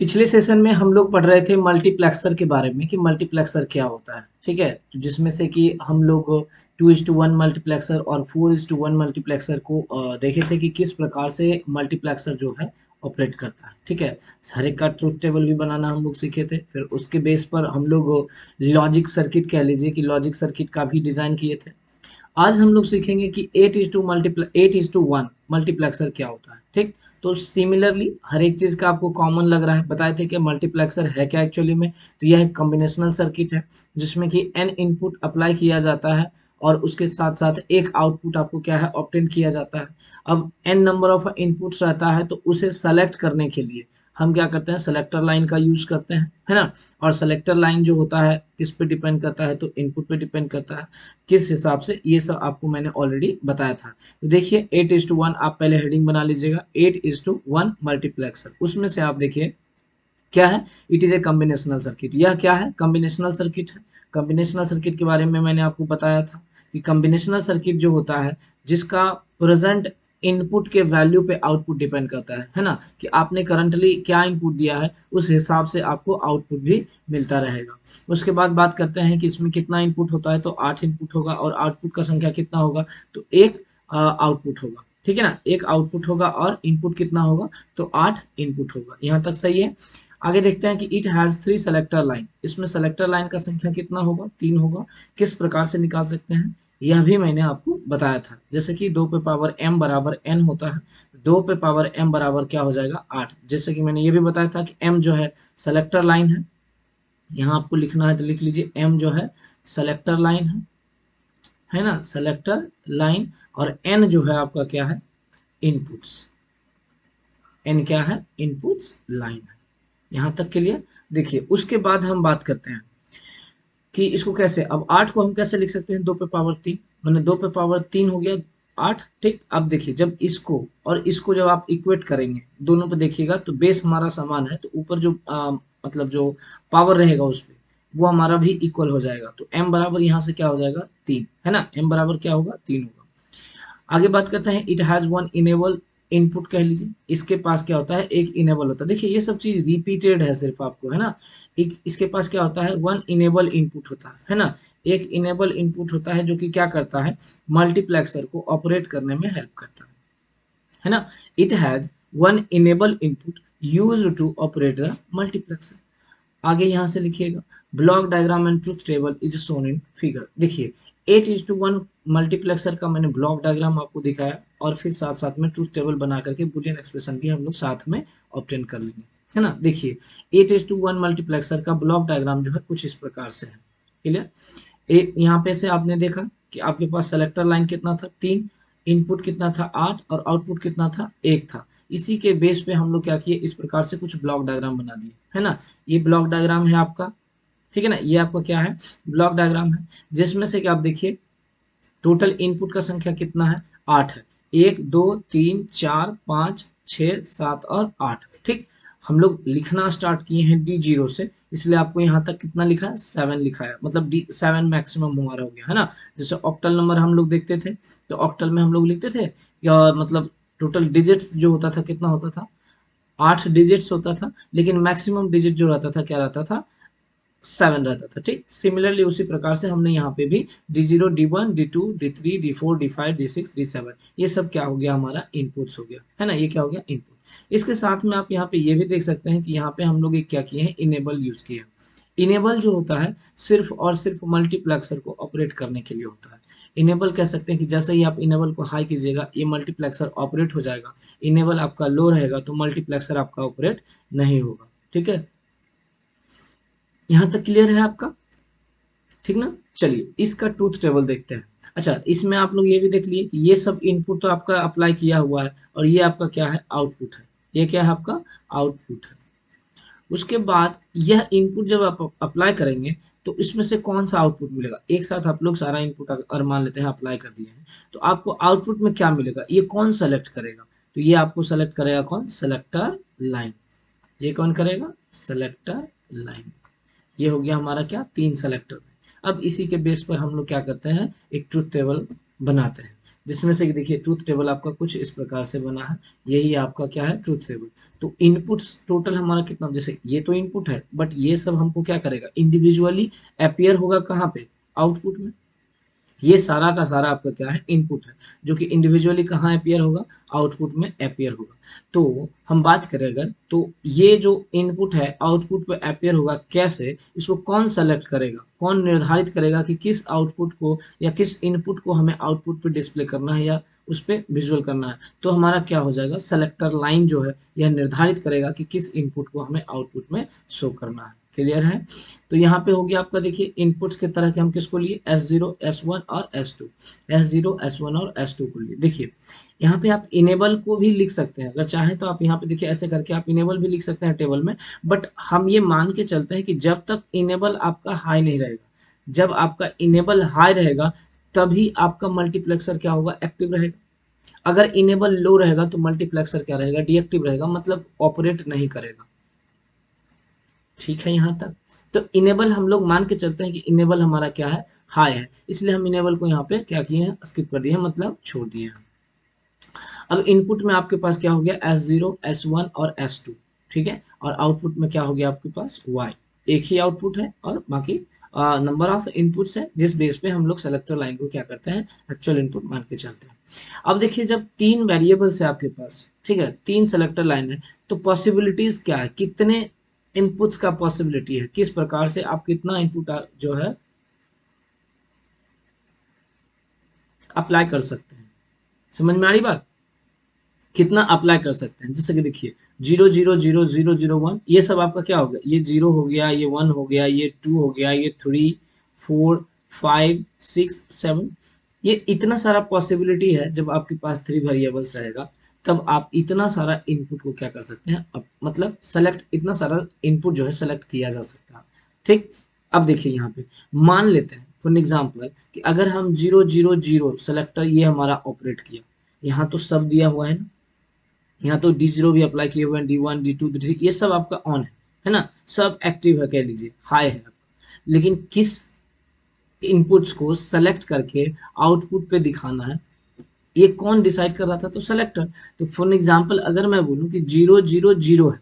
पिछले सेशन में हम लोग पढ़ रहे थे मल्टीप्लेक्सर के बारे में कि मल्टीप्लेक्सर क्या होता है। ठीक है, तो जिसमें से कि हम लोग 2:1 मल्टीप्लेक्सर और 4:1 मल्टीप्लेक्सर को देखे थे कि किस प्रकार से मल्टीप्लेक्सर जो है ऑपरेट करता है। ठीक है, हर एक का ट्रूथ टेबल भी बनाना हम लोग सीखे थे। फिर उसके बेस पर हम लोग लॉजिक सर्किट कह लीजिए कि लॉजिक सर्किट का भी डिजाइन किए थे। आज हम लोग सीखेंगे कि 8:1 मल्टीप्लेक्सर क्या होता है। ठीक, तो सिमिलरली हर एक चीज का आपको कॉमन लग रहा है। बताए थे कि मल्टीप्लेक्सर है क्या एक्चुअली में। तो यह एक कॉम्बिनेशनल सर्किट है जिसमें कि n इनपुट अप्लाई किया जाता है और उसके साथ साथ एक आउटपुट आपको क्या है ऑब्टेन किया जाता है। अब n नंबर ऑफ इनपुट्स रहता है तो उसे सेलेक्ट करने के लिए हम क्या करते हैं, सेलेक्टर लाइन का यूज करते हैं, है ना। और सेलेक्टर लाइन जो होता है किस पे डिपेंड करता है, तो इनपुट पे डिपेंड करता है। किस हिसाब से, ये सब आपको मैंने ऑलरेडी बताया था। तो देखिए 8:1 आप पहले हेडिंग बना लीजिएगा, 8:1 मल्टीप्लेक्सर। उसमें से आप देखिए क्या है, it is a combinational circuit. यह क्या है, कॉम्बिनेशनल सर्किट है। कॉम्बिनेशनल सर्किट के बारे में मैंने आपको बताया था कि कॉम्बिनेशनल सर्किट जो होता है जिसका प्रेजेंट इनपुट के वैल्यू पे आउटपुट डिपेंड करता है ना, कि आपने करंटली क्या इनपुट दिया है उस हिसाब से आपको आउटपुट भी मिलता रहेगा। उसके बाद बात करते हैं कि इसमें कितना इनपुट होता है, तो 8 इनपुट होगा और आउटपुट का संख्या कितना होगा, तो एक आउटपुट होगा। ठीक है ना, एक आउटपुट होगा और इनपुट कितना होगा, तो 8 इनपुट होगा। यहाँ तक सही है। आगे देखते हैं कि इट हैज 3 सेलेक्टर लाइन। इसमें सेलेक्टर लाइन का संख्या कितना होगा, 3 होगा। किस प्रकार से निकाल सकते हैं, यह भी मैंने आपको बताया था। जैसे कि 2 पे पावर m बराबर n होता है, 2 पे पावर m बराबर क्या हो जाएगा, 8। जैसे कि मैंने ये भी बताया था कि m जो है सेलेक्टर लाइन है। यहाँ आपको लिखना है तो लिख लीजिए, m जो है सेलेक्टर लाइन है ना, सेलेक्टर लाइन। और n जो है आपका क्या है, इनपुट्स। n क्या है, इनपुट्स लाइन है। यहाँ तक क्लियर। देखिए उसके बाद हम बात करते हैं कि इसको कैसे, अब 8 को हम कैसे लिख सकते हैं, 2 पे पावर 3, मैंने 2 पे पावर 3 हो गया 8। ठीक, अब देखिए जब इसको और इसको जब आप इक्वेट करेंगे दोनों पे देखिएगा तो बेस हमारा समान है, तो ऊपर जो मतलब जो पावर रहेगा उस पे वो हमारा भी इक्वल हो जाएगा। तो m बराबर यहाँ से क्या हो जाएगा, 3, है ना। m बराबर क्या होगा, 3 होगा। आगे बात करते हैं, it has one enable input कह लीजिए। इसके पास क्या होता है, एक इनेबल होता है। देखिए ये सब चीज रिपीटेड है सिर्फ आपको, है ना। एक इसके पास क्या होता है, वन इनेबल इनपुट होता है ना। एक इनेबल इनपुट होता है जो कि क्या करता है, मल्टीप्लेक्सर को ऑपरेट करने में हेल्प करता है ना। It has one enable input used to operate the multiplexer. आगे यहाँ से लिखिएगा, block diagram and truth table is shown in figure. देखिए 8:1 मल्टीप्लेक्सर का मैंने ब्लॉक डायग्राम आपको दिखाया और फिर साथ साथ में ट्रूथ टेबल बना करके बुलियन एक्सप्रेशन भी हम लोग साथ में ऑब्टेन कर लेंगे, है ना। देखिए 8:1 मल्टीप्लेक्सर का ब्लॉक डायग्राम जो है कुछ इस प्रकार से है। क्लियर। यहाँ पे से आपने देखा कि आपके पास सेलेक्टर लाइन कितना था, 3, इनपुट कितना था 8 और आउटपुट कितना था, 1 था। इसी के बेस पे हम लोग क्या किए, इस प्रकार से कुछ ब्लॉक डायग्राम बना दिए, है ना। ये ब्लॉक डायग्राम है आपका, ठीक है ना। ये आपका क्या है, ब्लॉक डायग्राम है, जिसमें से कि आप देखिए टोटल इनपुट का संख्या कितना है, 8 है। 1 2 3 4 5 6 7 और 8। ठीक, हम लोग लिखना स्टार्ट किए हैं D0 से, इसलिए आपको यहाँ तक कितना लिखा है, 7 लिखा है। मतलब D7 मैक्सिमम हमारा हो गया, है ना। जैसे ऑक्टल नंबर हम लोग देखते थे तो ऑक्टल में हम लोग लिखते थे या मतलब टोटल डिजिट्स जो होता था कितना होता था, 8 डिजिट्स होता था, लेकिन मैक्सिमम डिजिट जो रहता था क्या रहता था, 7 रहता था। ठीक, सिमिलरली उसी प्रकार से हमने यहाँ पे भी D0 D1 D2 D3 D4 D5 D6 D7 ये सब क्या हो गया, हमारा इनपुट्स हो गया, है ना। ये क्या हो गया, इनपुट। इसके साथ में आप यहाँ पे ये भी देख सकते हैं कि यहाँ पे हम लोग एक क्या किए हैं, इनेबल यूज किए हैं। इनेबल जो होता है सिर्फ और सिर्फ मल्टीप्लेक्सर को ऑपरेट करने के लिए होता है। इनेबल कह सकते हैं कि जैसे ही आप इनेबल को हाई कीजिएगा ये मल्टीप्लेक्सर ऑपरेट हो जाएगा। इनेबल आपका लो रहेगा तो मल्टीप्लेक्सर आपका ऑपरेट नहीं होगा। ठीक है, यहाँ तक क्लियर है आपका, ठीक ना। चलिए इसका ट्रूथ टेबल देखते हैं। अच्छा, इसमें आप लोग ये भी देख लिए कि ये सब इनपुट तो आपका अप्लाई किया हुआ है और ये आपका क्या है, आउटपुट है। ये क्या है आपका, आउटपुट है। उसके बाद यह इनपुट जब आप अप्लाई करेंगे तो इसमें से कौन सा आउटपुट मिलेगा, एक साथ आप लोग सारा इनपुट अगर मान लेते हैं अप्लाई कर दिए हैं तो आपको आउटपुट में क्या मिलेगा, ये कौन सेलेक्ट करेगा, तो ये आपको सेलेक्ट करेगा कौन, सेलेक्टर लाइन। ये कौन करेगा, सेलेक्टर लाइन। ये हो गया हमारा क्या, 3 सेलेक्टर। अब इसी के बेस पर हम लोग क्या करते हैं, एक ट्रुथ टेबल बनाते हैं। जिसमें से कि देखिए ट्रूथ टेबल आपका कुछ इस प्रकार से बना है, यही आपका क्या है ट्रूथ टेबल। तो इनपुट्स टोटल हमारा कितना, जैसे ये तो इनपुट है बट ये सब हमको क्या करेगा इंडिविजुअली अपियर होगा कहाँ पे, आउटपुट में। ये सारा का सारा आपका क्या है इनपुट है, जो कि इंडिविजुअली कहाँ अपियर होगा, आउटपुट में अपियर होगा। तो हम बात करें अगर, तो ये जो इनपुट है आउटपुट पे अपियर होगा कैसे, इसको कौन सेलेक्ट करेगा, कौन निर्धारित करेगा कि किस आउटपुट को या किस इनपुट को हमें आउटपुट पे डिस्प्ले करना है या उस पर विजुअल करना है। तो हमारा क्या हो जाएगा, सेलेक्टर लाइन जो है यह निर्धारित करेगा कि किस इनपुट को हमें आउटपुट में शो करना है। क्लियर है। तो यहाँ पे हो गया आपका, देखिए इनपुट्स के तरह के हम किसको लिए, S0 S1 और S2, S0 S1 और S2 को लिए। देखिए यहाँ पे आप इनेबल को भी लिख सकते हैं अगर चाहें तो, आप यहाँ पे देखिए ऐसे करके आप इनेबल भी लिख सकते हैं टेबल में, बट हम ये मान के चलते हैं कि जब तक इनेबल आपका हाई नहीं रहेगा, जब आपका इनेबल हाई रहेगा तभी आपका मल्टीप्लेक्सर क्या होगा, एक्टिव रहेगा। अगर इनेबल लो रहेगा तो मल्टीप्लेक्सर क्या रहेगा, डीएक्टिव रहेगा, मतलब ऑपरेट नहीं करेगा। ठीक है यहाँ तक। तो इनेबल हम लोग मान के चलते हैं कि इनेबल हमारा क्या है, हाई है, इसलिए हम इनेबल को यहाँ पे क्या किए हैं, स्किप कर दिए हैं, मतलब छोड़ दिए हैं। अब इनपुट में आपके पास क्या हो गया, S0 S1 और S2, ठीक है, और आउटपुट में क्या हो गया आपके पास Y। एक ही आउटपुट है और बाकी नंबर ऑफ इनपुट्स है, जिस बेस पे हम लोग सेलेक्टर लाइन को क्या करते हैं, एक्चुअल इनपुट मान के चलते हैं। अब देखिए जब तीन वेरिएबल्स है आपके पास, ठीक है, तीन सेलेक्टर लाइन है, तो पॉसिबिलिटीज क्या है, कितने इनपुट्स का पॉसिबिलिटी है, किस प्रकार से आप कितना इनपुट जो है अप्लाई कर सकते हैं। समझ में आ रही बात, कितना अप्लाई कर सकते हैं। जैसे कि देखिए 0 0 0 0 0 1, ये सब आपका क्या हो गया, ये 0 हो गया, ये 1 हो गया, ये 2 हो गया, ये 3 4 5 6 7, ये इतना सारा पॉसिबिलिटी है। जब आपके पास 3 वेरिएबल्स रहेगा तब आप इतना सारा इनपुट को क्या कर सकते हैं, मतलब सेलेक्ट, इतना सारा इनपुट जो है सेलेक्ट किया जा सकता है। ठीक, अब देखिए यहाँ पे मान लेते हैं फॉर एग्जाम्पल कि अगर हम 0 0 0 सेलेक्टर ये हमारा ऑपरेट किया, यहाँ तो सब दिया हुआ है ना, यहाँ तो D0 भी अप्लाई किए हुए हैं, D1 D2 D3 ये सब आपका ऑन है ना, सब एक्टिव है, कह लीजिए हाई है आपका। लेकिन किस इनपुट्स को सेलेक्ट करके आउटपुट पे दिखाना है, ये कौन डिसाइड कर रहा था, तो सेलेक्टर। तो फॉर एग्जांपल अगर मैं बोलूं कि 0 0 0 है,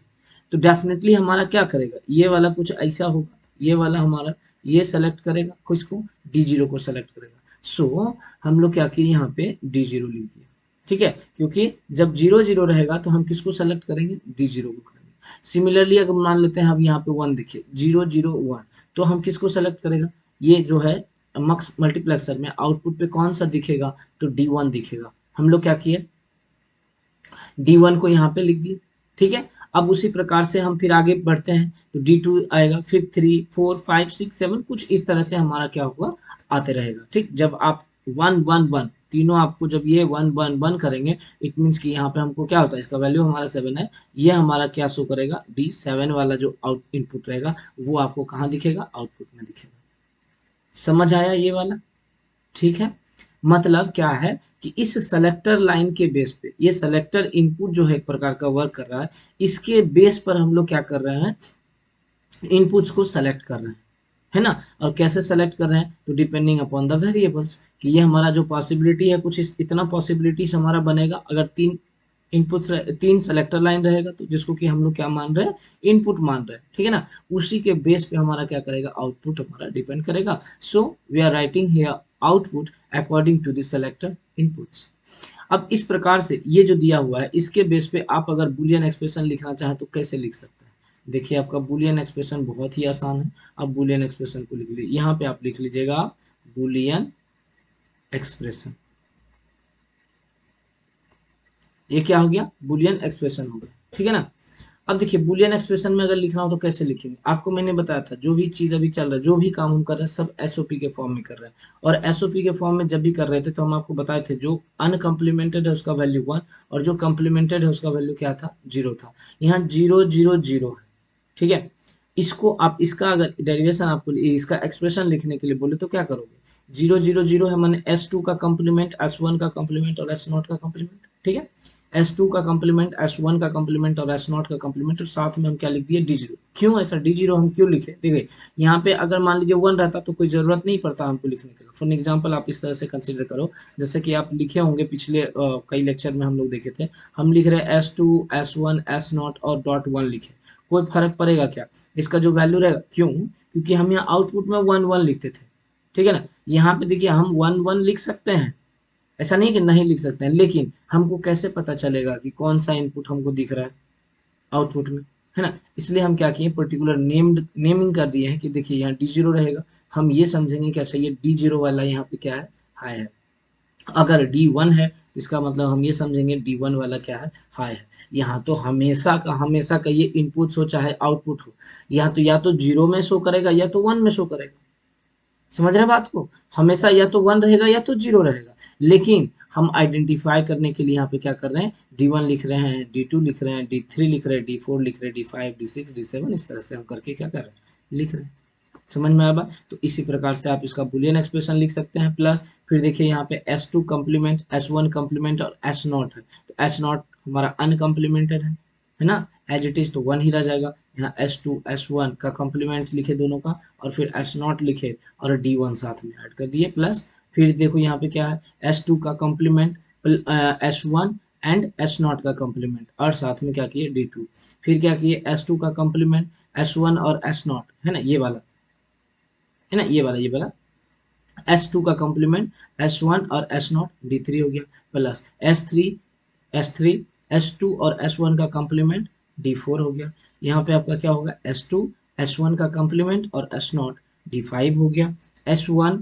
तो डेफिनेटली हमारा क्या करेगा, ये वाला कुछ ऐसा होगा, ये वाला हमारा ये सेलेक्ट करेगा, कुछ को D0 को सेलेक्ट करेगा। सो हम लोग क्या किए, यहाँ पे D0 लिख दिया। ठीक है, क्योंकि जब 0 0 रहेगा तो हम किसको सेलेक्ट करेंगे, D0 को करेंगे। सिमिलरली अगर मान लेते हैं, हम यहाँ पे 1 देखिए 0 0 1, तो हम किसको सेलेक्ट करेगा, ये जो है मक्स मल्टीप्लेक्सर में आउटपुट पे कौन सा दिखेगा, तो D1 दिखेगा। हम लोग क्या किए, D1 को यहाँ पे लिख दिए। ठीक है, अब उसी प्रकार से हम फिर आगे बढ़ते हैं, तो D2 आएगा, फिर 3 4 5 6 7, कुछ इस तरह से हमारा क्या होगा, आते रहेगा। ठीक, जब आप 1 1 1 तीनों आपको जब ये 1 1 1 करेंगे, इट मीन्स कि यहाँ पे हमको क्या होता है, इसका वैल्यू हमारा 7 है, ये हमारा क्या शो करेगा, D7 वाला जो आउट इनपुट रहेगा वो आपको कहाँ दिखेगा, आउटपुट में दिखेगा। समझ आया ये वाला। ठीक है, मतलब क्या है कि इस सेलेक्टर लाइन के बेस पे, ये सेलेक्टर इनपुट जो है एक प्रकार का वर्क कर रहा है, इसके बेस पर हम लोग क्या कर रहे हैं, इनपुट्स को सेलेक्ट कर रहे हैं, है ना। और कैसे सेलेक्ट कर रहे हैं, तो डिपेंडिंग अपॉन द वेरिएबल्स, कि ये हमारा जो पॉसिबिलिटी है कुछ इतना पॉसिबिलिटीज हमारा बनेगा। अगर तीन इनपुट्स, तीन सेलेक्टर लाइन रहेगा तो जिसको कि हम लोग क्या मान रहे हैं, इनपुट मान रहे हैं, ठीक है ना, उसी के बेस पे हमारा क्या करेगा, आउटपुट हमारा डिपेंड करेगा। So we are writing here output according to the selector inputs. अब इस प्रकार से ये जो दिया हुआ है, इसके बेस पे आप अगर बुलियन एक्सप्रेशन लिखना चाहें तो कैसे लिख सकते हैं। देखिए आपका बुलियन एक्सप्रेशन बहुत ही आसान है। अब बुलियन एक्सप्रेशन को लिख लीजिए, यहाँ पे आप लिख लीजिएगा बुलियन एक्सप्रेशन। ये क्या हो गया, बुलियन एक्सप्रेशन हो गया, ठीक है ना। अब देखिए बुलियन एक्सप्रेशन में अगर लिखना हो तो कैसे लिखेंगे, आपको मैंने बताया था, जो भी चीज अभी चल रहा है, जो भी काम हम कर रहे हैं, सब एसओपी के फॉर्म में कर रहे हैं। और एसओपी के फॉर्म में जब भी कर रहे थे तो हम आपको बताए थे, जो अनकम्प्लीमेंटेड है उसका वैल्यू 1 और जो कम्प्लीमेंटेड है उसका वैल्यू क्या था, 0 था। यहाँ 0 0 0 है, ठीक है। इसको आप, इसका अगर डेरिवेशन आपको, इसका एक्सप्रेशन लिखने के लिए बोले तो क्या करोगे, 0 0 0 है, माने S2 का कम्प्लीमेंट, S1 का कम्प्लीमेंट और S0 का कम्प्लीमेंट, ठीक है। S2 का कंप्लीमेंट, S1 का कंप्लीमेंट और S0 का कंप्लीमेंट, और साथ में हम क्या लिख दिए, D0। क्यों ऐसा D0 हम क्यों लिखे, देखिए यहाँ पे अगर मान लीजिए 1 रहता तो कोई जरूरत नहीं पड़ता हमको लिखने के लिए। फॉर एग्जाम्पल आप इस तरह से कंसिडर करो, जैसे कि आप लिखे होंगे पिछले कई लेक्चर में हम लोग देखे थे, हम लिख रहे हैं S2, S1, S0 और डॉट 1 लिखे, कोई फर्क पड़ेगा क्या, इसका जो वैल्यू रहेगा, क्यों, क्योंकि हम यहाँ आउटपुट में 1 1 लिखते थे, ठीक है ना। यहाँ पे देखिए हम 1 1 लिख सकते हैं, ऐसा नहीं कि नहीं लिख सकते हैं, लेकिन हमको कैसे पता चलेगा कि कौन सा इनपुट हमको दिख रहा है आउटपुट में, है ना। इसलिए हम क्या किए, पर्टिकुलर नेमिंग कर दिए हैं कि देखिए यहाँ D0 रहेगा, हम ये समझेंगे कि अच्छा ये D0 वाला यहाँ पे क्या है, हाई है। अगर D1 है तो इसका मतलब हम ये समझेंगे D1 वाला क्या है, हाई है। यहाँ तो हमेशा का ये इनपुट हो चाहे आउटपुट हो, यहाँ तो या तो 0 में शो करेगा या तो 1 में शो करेगा, समझ रहे बात को, हमेशा या तो 1 रहेगा या तो 0 रहेगा। लेकिन हम आइडेंटिफाई करने के लिए यहाँ पे क्या कर रहे हैं, D1 लिख रहे हैं, D2 लिख रहे हैं, D3 लिख रहे हैं, D4 लिख रहे हैं, D5, D6, D7, इस तरह से हम करके क्या कर रहे हैं, लिख रहे हैं। समझ में आया बात। तो इसी प्रकार से आप इसका बुलियन एक्सप्रेशन लिख सकते हैं। प्लस फिर देखिए यहाँ पे S2 कम्प्लीमेंट, S1 कम्प्लीमेंट और S0 है, तो S0 हमारा अनकम्प्लीमेंटेड है ना, एज इट इज तो 1 ही रह जाएगा। यहाँ S2 S1 का कम्प्लीमेंट लिखे दोनों का, और फिर S0 लिखे और D1 साथ में ऐड कर दिए। प्लस फिर देखो यहाँ पे क्या है, S2 का कम्प्लीमेंट, S1 एंड S0 का कम्प्लीमेंट, और साथ में क्या किए, D2। फिर क्या किए, S2 का कम्प्लीमेंट, S1 और S0, है ना, ये वाला, है ना, ये वाला S2 का कॉम्प्लीमेंट, S1 और S0, D3 हो गया। प्लस S3 S2 और S1 का कॉम्प्लीमेंट, D4 हो गया। यहाँ पे आपका क्या होगा, S2 S1 का कॉम्प्लीमेंट और S0, D5 हो गया। S1,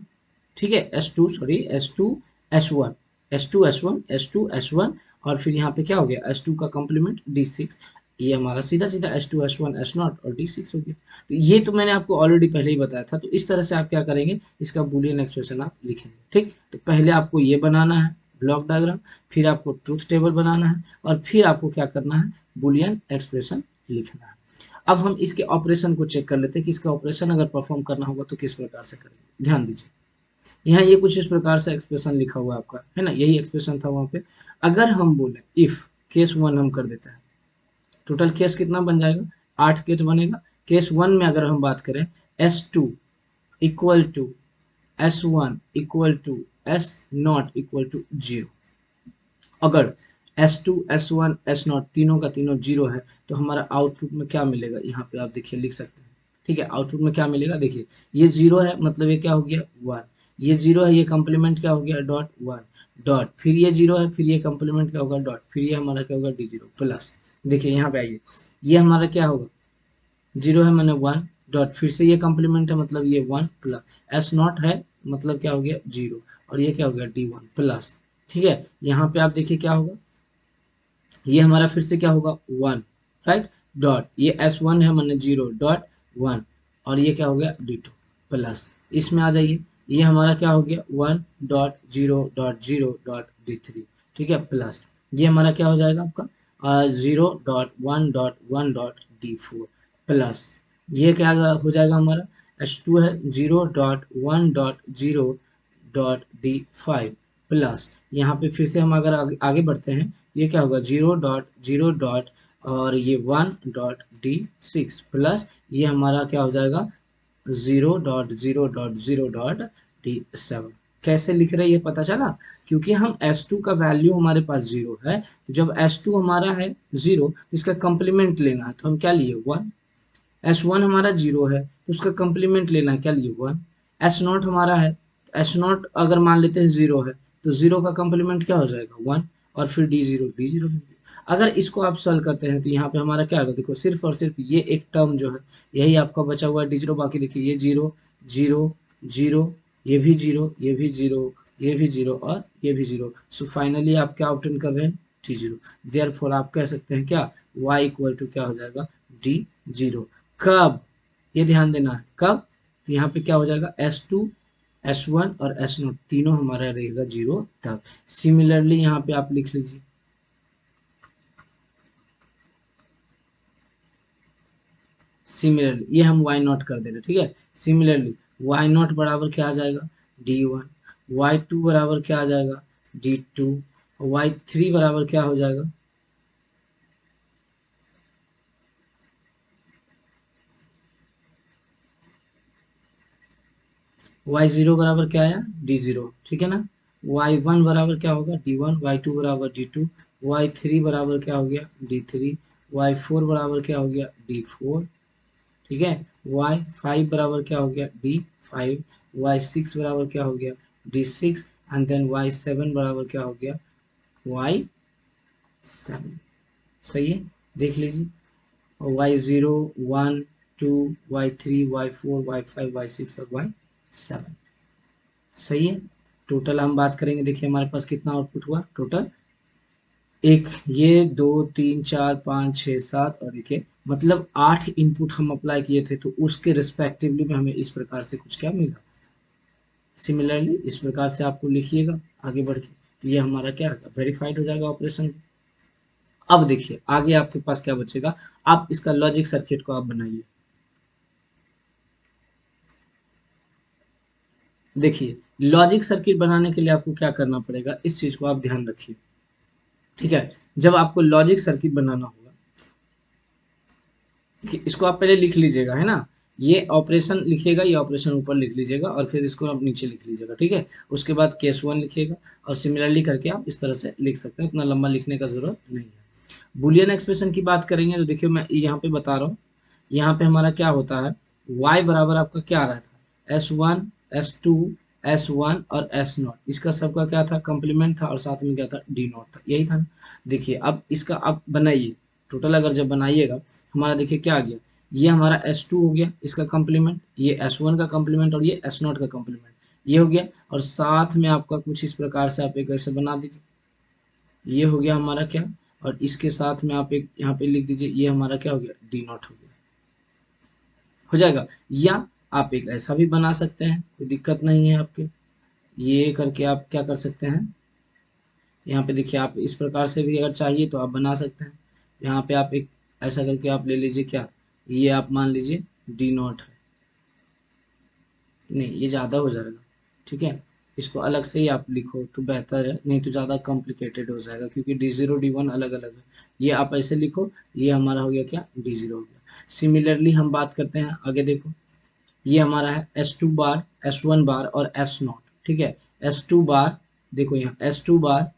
ठीक है, S2 sorry, S2 S1, S2 S1, S2 S1, और फिर यहाँ पे क्या हो गया, S2 का कॉम्प्लीमेंट, D6। ये हमारा सीधा सीधा S2 S1 S0 और D6 हो गया। तो ये तो मैंने आपको ऑलरेडी पहले ही बताया था। तो इस तरह से आप क्या करेंगे, इसका बूलियन एक्सप्रेशन आप लिखेंगे, ठीक। तो पहले आपको ये बनाना है ब्लॉक डायग्राम, फिर आपको ट्रूथ टेबल बनाना है, और फिर आपको क्या करना है, बूलियन एक्सप्रेशन लिखना है। अब हम इसके ऑपरेशन को चेक कर लेते हैं कि इसका ऑपरेशन अगर परफॉर्म करना होगा तो किस प्रकार से करेंगे। ध्यान दीजिए, यहाँ ये कुछ इस प्रकार से एक्सप्रेशन लिखा हुआ है आपका, है ना, यही एक्सप्रेशन था वहां पे। अगर हम बोले इफ केस 1 हम कर देते हैं, टोटल केस कितना बन जाएगा, 8 केस बनेगा। केस 1 में अगर हम बात करें, S2 equal to S1 equal to S0 equal to 0। अगर S2 S1 S0 तीनों का तीनों 0 है, तो हमारा आउटपुट में क्या मिलेगा, यहाँ पे आप देखिए लिख सकते हैं, ठीक है। आउटपुट में क्या मिलेगा, देखिए ये 0 है, मतलब ये क्या हो गया, 1। ये 0 है, ये कंप्लीमेंट क्या हो गया, डॉट 1 डॉट, फिर ये 0 है, फिर ये कंप्लीमेंट क्या होगा, डॉट, फिर ये हमारा क्या होगा, D0 प्लस। देखिए यहाँ पे आइए, ये हमारा क्या होगा, 0 है मैंने 1 डॉट, फिर से ये कॉम्प्लीमेंट है, मतलब ये 1 प्लस, S0 है, मतलब क्या हो गया, 0, और ये क्या हो गया, D1 प्लस, ठीक है। यहाँ पे आप देखिए क्या होगा, ये हमारा फिर से क्या होगा, 1, राइट, डॉट, ये S1 है मैंने 0 डॉट 1, और ये क्या हो गया, D2 प्लस। इसमें आ जाइए, ये हमारा क्या हो गया, 1 डॉट 0 डॉट 0 डॉट D3, ठीक है, प्लस ये हमारा क्या हो जाएगा आपका 0 dot 1 dot 1 dot D4 plus ये क्या हो जाएगा हमारा, S2 है 0 dot 1 dot 0 dot D5 plus, यहाँ पे फिर से हम अगर आगे बढ़ते हैं, ये क्या होगा, 0 डॉट और ये 1 डॉट D6 प्लस ये हमारा क्या हो जाएगा, 0 डॉट D7। कैसे लिख रहे हैं ये पता चला, क्योंकि हम S2 का वैल्यू हमारे पास 0 है, तो जब S2 हमारा है 0 तो इसका कंप्लीमेंट लेना है, तो हम क्या लिए, 1। S1 हमारा 0 है तो उसका कंप्लीमेंट लेना है, क्या लिए, 1। S0 हमारा है, S0 अगर मान लेते हैं 0 है, तो 0 का कंप्लीमेंट क्या हो जाएगा, 1, और फिर D0 अगर इसको आप सॉल्व करते हैं तो यहाँ पे हमारा क्या होगा, देखो सिर्फ और सिर्फ ये एक टर्म जो है यही आपका बचा हुआ है, D0। बाकी देखिए ये 0 0 0, ये भी 0, ये भी 0, ये भी 0 और ये भी 0। सो फाइनली आप क्या ऑब्टेन कर रहे हैं, T0। देयरफॉर आप कह सकते हैं क्या, y इक्वल टू क्या हो जाएगा, D0। कब, ये ध्यान देना है कब, तो यहाँ पे क्या हो जाएगा, S2 S1 और S0 तीनों हमारा रहेगा 0 तब। सिमिलरली यहाँ पे आप लिख लीजिए, सिमिलरली ये हम y0 कर दे रहे, ठीक है। सिमिलरली y0 बराबर क्या आ जाएगा, D1, y2 बराबर क्या आ जाएगा, D2, y3 बराबर क्या हो जाएगा, y0 बराबर क्या आया, d0, ठीक है ना। y1 बराबर क्या होगा, d1, y2 बराबर d2, y3 बराबर क्या हो गया, d3, y4 बराबर क्या हो गया, d4, ठीक है। y5 बराबर क्या हो गया, d5, y6 बराबर क्या हो गया, d6, एंड देन y7 बराबर क्या हो गया, y7। सही है, देख लीजिए। और y0, 1, 2, y3, y4, y5, y6 और y7। सही है। टोटल हम बात करेंगे, देखिए हमारे पास कितना आउटपुट हुआ टोटल, एक, ये 2 3 4 5 6 7 और देखिए मतलब 8 इनपुट हम अप्लाई किए थे, तो उसके रिस्पेक्टिवली में हमें इस प्रकार से कुछ क्या मिला। सिमिलरली इस प्रकार से आपको लिखिएगा आगे बढ़ के, तो ये हमारा क्या वेरीफाइड हो जाएगा ऑपरेशन। अब देखिए आगे आपके पास क्या बचेगा, आप इसका लॉजिक सर्किट को आप बनाइए। देखिए लॉजिक सर्किट बनाने के लिए आपको क्या करना पड़ेगा, इस चीज को आप ध्यान रखिए, ठीक है। जब आपको लॉजिक सर्किट बनाना होगा, इसको आप पहले लिख लीजिएगा, है ना। ये ऑपरेशन लिखिएगा, ये ऑपरेशन ऊपर लिख लीजिएगा और फिर इसको आप नीचे लिख लीजिएगा, ठीक है। उसके बाद केस 1 लिखिएगा और सिमिलरली करके आप इस तरह से लिख सकते हैं, इतना लंबा लिखने का जरूरत नहीं है। बुलियन एक्सप्रेशन की बात करेंगे तो देखिए मैं यहाँ पे बता रहा हूँ, यहाँ पे हमारा क्या होता है, y बराबर आपका क्या रहता है, S1, S2, S1 और S0, इसका सबका क्या था, कंप्लीमेंट था, और साथ में क्या था, D नॉट था, यही था ना। देखिए अब इसका आप बनाइए, टोटल अगर जब बनाइएगा हमारा देखिए क्या आ गया, ये हमारा S2 हो गया इसका कंप्लीमेंट, ये S1 का कंप्लीमेंट और ये S0 का कंप्लीमेंट, ये हो गया। और साथ में आपका कुछ इस प्रकार से आप एक ऐसे बना दीजिए, ये हो गया हमारा क्या, और इसके साथ में आप एक यहाँ पे लिख दीजिए, ये हमारा क्या हो गया, D नॉट हो गया, हो जाएगा। या आप एक ऐसा भी बना सकते हैं, कोई दिक्कत नहीं है आपके, ये करके आप क्या कर सकते हैं, यहाँ पे देखिए आप इस प्रकार से भी अगर चाहिए तो आप बना सकते हैं। यहाँ पे आप एक ऐसा करके आप ले लीजिए क्या, ये आप मान लीजिए डी नॉट है, नहीं ये ज़्यादा हो जाएगा, ठीक है। इसको अलग से ही आप लिखो तो बेहतर है, नहीं तो ज़्यादा कॉम्प्लिकेटेड हो जाएगा, क्योंकि D0 D1 अलग अलग है। ये आप ऐसे लिखो, ये हमारा हो गया क्या, D0 हो गया। सिमिलरली हम बात करते हैं आगे, देखो ये हमारा है S2 बार, S1 बार और S नॉट, ठीक है। S2 बार, देखो यहाँ S2 बार,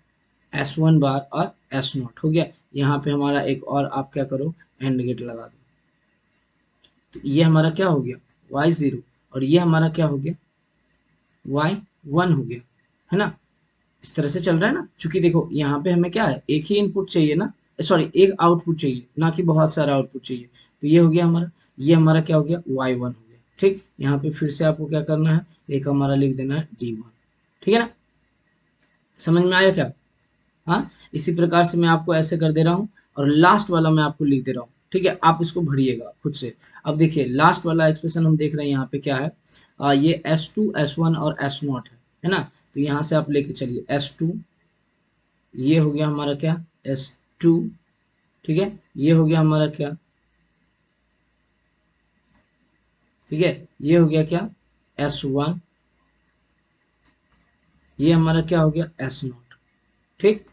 S1 बार और S नॉट हो गया। यहाँ पे हमारा एक और आप क्या करो, एंड गेट लगा दो, तो ये हमारा क्या हो गया, Y0, और ये हमारा क्या हो गया, Y1 हो गया, है ना। इस तरह से चल रहा है ना, क्योंकि देखो यहाँ पे हमें क्या है, एक ही इनपुट चाहिए ना, सॉरी एक आउटपुट चाहिए ना कि बहुत सारा आउटपुट चाहिए, तो ये हो गया हमारा, ये हमारा क्या हो गया, Y1 हो गया, ठीक। यहाँ पे फिर से आपको क्या करना है, एक हमारा लिख देना है D1, ठीक है ना। समझ में आया क्या, हाँ। इसी प्रकार से मैं आपको ऐसे कर दे रहा हूँ, और लास्ट वाला मैं आपको लिख दे रहा हूँ, ठीक है। आप इसको भरिएगा खुद से। अब देखिए लास्ट वाला एक्सप्रेशन हम देख रहे हैं यहाँ पे क्या है, ये S2, S1 और S नॉट है ना। तो यहाँ से आप लेके चलिए S2, ये हो गया हमारा क्या, S2, ठीक है। ये हो गया हमारा क्या, ठीक है, ये हो गया क्या, S1, ये हमारा क्या हो गया, S नॉट, ठीक।